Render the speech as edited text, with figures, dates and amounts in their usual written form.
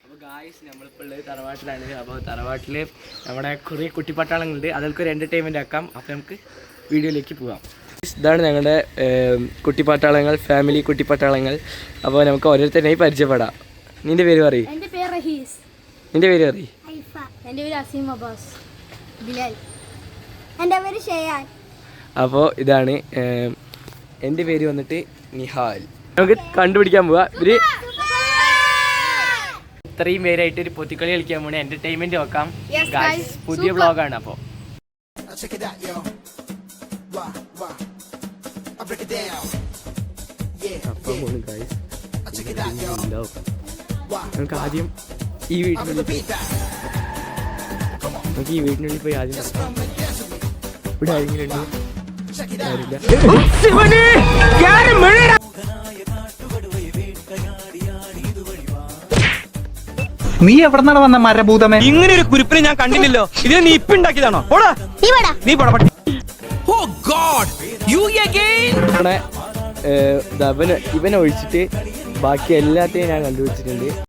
അപ്പോൾ ഗായ്സ് നമ്മളിപ്പോൾ ഉള്ളത് തറവാട്ടിലാണ്. അപ്പോൾ തറവാട്ടിൽ നമ്മുടെ കുറേ കുട്ടിപ്പട്ടാളങ്ങളുണ്ട്. അതൊക്കെ ഒരു എൻ്റർടൈൻമെൻ്റ് ആക്കാം. അപ്പോൾ നമുക്ക് വീഡിയോയിലേക്ക് പോകാം. ഇതാണ് ഞങ്ങളുടെ കുട്ടിപ്പട്ടാളങ്ങൾ, ഫാമിലി കുട്ടിപ്പട്ടാളങ്ങൾ. അപ്പോൾ നമുക്ക് ഓരോരുത്തരെയും പരിചയപ്പെടാം. നിൻ്റെ പേര് പറയും. എൻ്റെ പേര് റഹീസ്. നിൻ്റെ പേര് പറയും. എൻ്റെ പേര് അസീം അബ്ബാസ്. ബിലാൽ. എൻ്റെ പേര് ഷെയാൻ. അപ്പോൾ ഇതാണ് എൻ്റെ പേര് വന്നിട്ട് നിഹാൽ. നമുക്ക് കണ്ടുപിടിക്കാൻ പോവാ. ഇവര് ഇത്രയും പേരായിട്ട് ഒരു പൊത്തിക്കളി കളിക്കാൻ പോണേ, എന്റർടൈൻമെന്റ് നോക്കാം. പുതിയ വ്ളോഗാണ്. അപ്പോൾ നമുക്ക് ആദ്യം ഈ വീട്ടിനുള്ളിൽ പോയി ആദ്യം ഇവിടെ ആരെങ്കിലും ഉണ്ടോ? നീ എവിടെന്നാണ് വന്ന മരഭൂതമേ? ഇങ്ങനെ ഒരു കുരിപ്പിനെ ഞാൻ കണ്ടില്ലല്ലോ. ഇത് നീ ഇപ്പൊ ഉണ്ടാക്കിയതാണോ? ഇവനെ ഒഴിച്ചിട്ട് ബാക്കി എല്ലാത്തെയും ഞാൻ കണ്ടുപിടിച്ചിട്ടുണ്ട്.